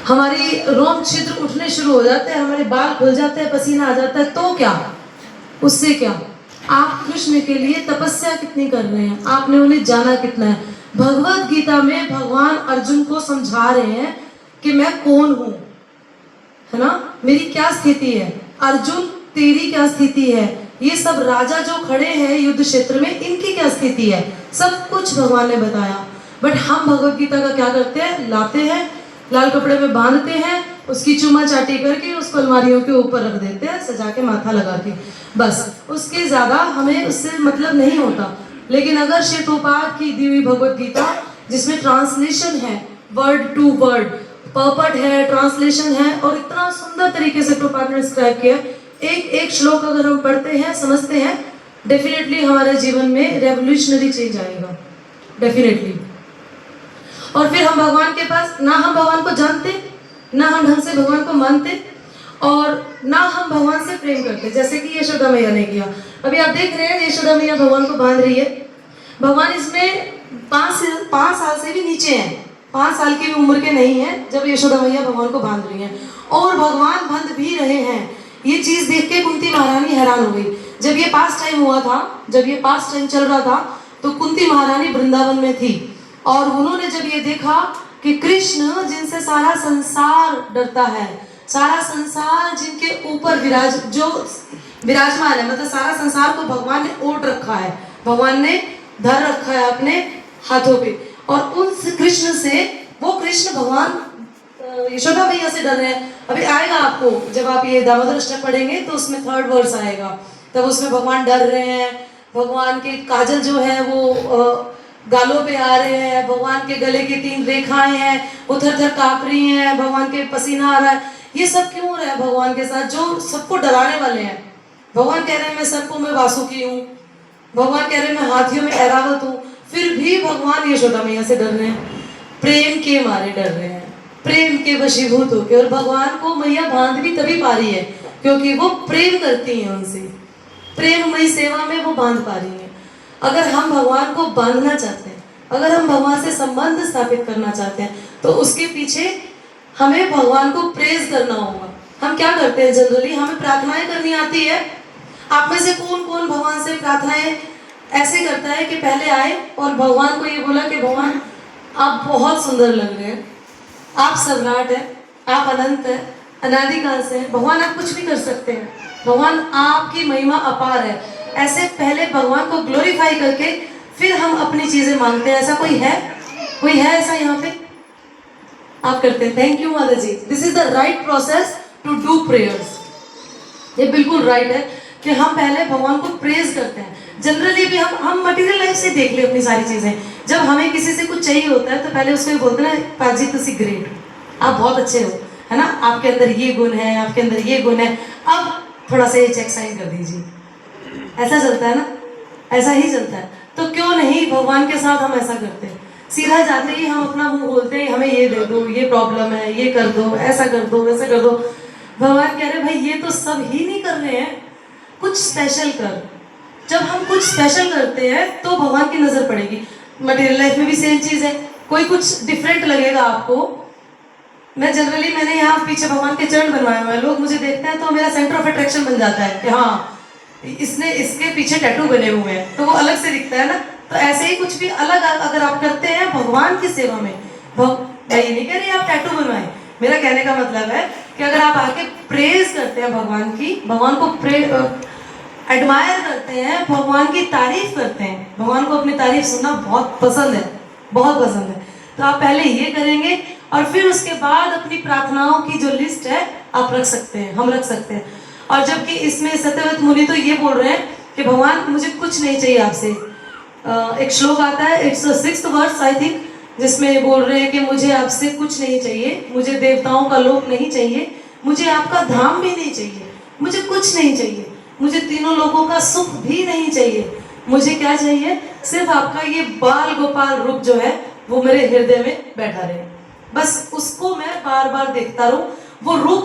हमारी रोम छिद्र उठने शुरू हो जाते हैं, हमारे बाल खुल जाते हैं, पसीना आ जाता है, तो क्या? उससे क्या? आप कृष्ण के लिए तपस्या कितनी कर रहे हैं, आपने उन्हें जाना कितना है। भगवत गीता में भगवान अर्जुन को समझा रहे हैं कि मैं कौन हूं, है ना, मेरी क्या स्थिति है। अर्जुन तेरी क्या स्थिति है, ये सब राजा जो खड़े हैं युद्ध क्षेत्र में, इनकी क्या स्थिति है, सब कुछ भगवान ने बताया। बट हम भगवत गीता का क्या करते हैं, लाते हैं, लाल कपड़े में बांधते हैं, उसकी चूमा चाटी करके उसको अलमारियों के ऊपर रख देते हैं, सजा के माथा लगा के, बस। उसके ज्यादा हमें उससे मतलब नहीं होता। लेकिन अगर श्री प्रभुपाद की दी हुई भगवत गीता, जिसमें ट्रांसलेशन है, वर्ड टू वर्ड, पर्पट है, ट्रांसलेशन है, और इतना सुंदर तरीके से प्रभुपाद ने डिस्क्राइब किया, एक एक श्लोक अगर हम पढ़ते हैं, समझते हैं, डेफिनेटली हमारे जीवन में रेवोल्यूशनरी चेंज आएगा, डेफिनेटली। और फिर हम भगवान के पास, ना हम भगवान को जानते, ना हम ढंग से भगवान को मानते, और ना हम भगवान से प्रेम करते, जैसे कि यशोदा मैया ने किया। अभी आप देख रहे हैं यशोदा मैया भगवान को बांध रही है। भगवान इसमें 5 साल से भी नीचे हैं, 5 साल की भी उम्र के नहीं है जब यशोदा मैया भगवान को बांध रही हैं, और भगवान बंध भी रहे हैं। ये चीज देख के कुंती महारानी हैरान हो गई। जब ये पास टाइम हुआ था, जब ये पास टाइम चल रहा था, तो कुंती महारानी वृंदावन में थी, और उन्होंने जब ये देखा कि कृष्ण जिनसे सारा संसार डरता है, सारा संसार जिनके ऊपर विराजमान है, मतलब सारा संसार को भगवान ने ओढ़ रखा है, भगवान ने धर रखा है अपने हाथों पे, और उन कृष्ण से, वो कृष्ण भगवान यशोदा मैया से डर रहे हैं। अभी आएगा आपको, जब आप ये दामोदर अष्टक पढ़ेंगे तो उसमें 3rd वर्स आएगा, तब उसमें भगवान डर रहे हैं, भगवान के काजल जो है वो गालों पे आ रहे हैं, भगवान के गले की 3 रेखाएं हैं, वो थर-थर कांप रही हैं, भगवान के पसीना आ रहा है। ये सब क्यों हो रहा है भगवान के साथ, जो सबको डराने वाले हैं। भगवान कह रहे हैं मैं सर्पों में वासुकी हूँ, भगवान कह रहे हैं मैं हाथियों में ऐरावत हूँ, फिर भी भगवान यशोदा मैया से डर रहे हैं, प्रेम के मारे डर रहे हैं, प्रेम के वशीभूत होकर। और भगवान को मैया बांध भी तभी पा रही है क्योंकि वो प्रेम करती हैं उनसे, प्रेममयी सेवा में वो बांध पा रही है। अगर हम भगवान को बांधना चाहते हैं, अगर हम भगवान से संबंध स्थापित करना चाहते हैं, तो उसके पीछे हमें भगवान को प्रेज करना होगा। हम क्या करते हैं जनरली, हमें प्रार्थनाएं करनी आती है। आप में से कौन कौन भगवान से प्रार्थनाएं ऐसे करता है कि पहले आए और भगवान को ये बोला कि भगवान आप बहुत सुंदर लग रहे हैं, आप सम्राट है, आप अनंत है, अनादिकाल से है, भगवान आप कुछ भी कर सकते हैं, भगवान आपकी महिमा अपार है। ऐसे पहले भगवान को ग्लोरीफाई करके फिर हम अपनी चीजें मांगते हैं। ऐसा कोई है, कोई है ऐसा यहाँ पे? आप करते हैं। थैंक यू माता जी। This is the right process to do prayers. ये बिल्कुल राइट है कि हम पहले भगवान को प्रेज करते हैं। जनरली भी हम मटेरियल लाइफ से देख ले अपनी सारी चीजें। जब हमें किसी से कुछ चाहिए होता है तो पहले उसको बोलते हैं ना, पाजी तुसी ग्रेट, आप बहुत अच्छे हो, है ना, आपके अंदर ये गुण है, आपके अंदर ये गुण है, अब थोड़ा सा ये चेक साइन कर दीजिए। ऐसा चलता है ना, ऐसा ही चलता है। तो क्यों नहीं भगवान के साथ हम ऐसा करते हैं? सीधा जाते ही हम अपना मुंह बोलते हैं हमें ये दे दो, ये प्रॉब्लम है, ये कर दो, ऐसा कर दो, वैसा कर दो। भगवान कह रहे भाई ये तो सब ही नहीं कर रहे हैं, कुछ स्पेशल कर। जब हम कुछ स्पेशल करते हैं तो भगवान की नजर पड़ेगी। मटेरियल लाइफ में भी सेम चीज है, कोई कुछ डिफरेंट लगेगा आपको। मैंने यहाँ पीछे भगवान के चरण बनवाए हुए हैं, लोग मुझे देखते हैं तो मेरा सेंटर ऑफ अट्रैक्शन बन जाता है कि हाँ इसके पीछे टैटू बने हुए हैं तो वो अलग से दिखता है ना। तो ऐसे ही कुछ भी अलग अगर आप करते हैं भगवान की सेवा में, मैं ये नहीं कह रही आप टैटू बनवाएं, मेरा कहने का मतलब है कि अगर आप आके प्रेज करते हैं भगवान की, भगवान को एडमायर करते हैं, भगवान की तारीफ करते हैं, भगवान को अपनी तारीफ सुनना बहुत पसंद है, बहुत पसंद है, तो आप पहले ये करेंगे और फिर उसके बाद अपनी प्रार्थनाओं की जो लिस्ट है आप रख सकते हैं, हम रख सकते हैं। और जबकि इसमें सत्यव्रत मुनि तो ये बोल रहे हैं कि भगवान मुझे कुछ नहीं चाहिए आपसे। एक श्लोक आता है, it's 6th verse I think, जिसमें बोल रहे हैं कि मुझे आपसे कुछ नहीं चाहिए, मुझे देवताओं का लोक नहीं चाहिए, मुझे आपका धाम भी नहीं चाहिए, मुझे कुछ नहीं चाहिए, मुझे तीनों लोगों का सुख भी नहीं चाहिए। मुझे क्या चाहिए? सिर्फ आपका ये बाल गोपाल रूप जो है वो मेरे हृदय में बैठा रहे, बस उसको मैं बार बार देखता रहूं, वो रूप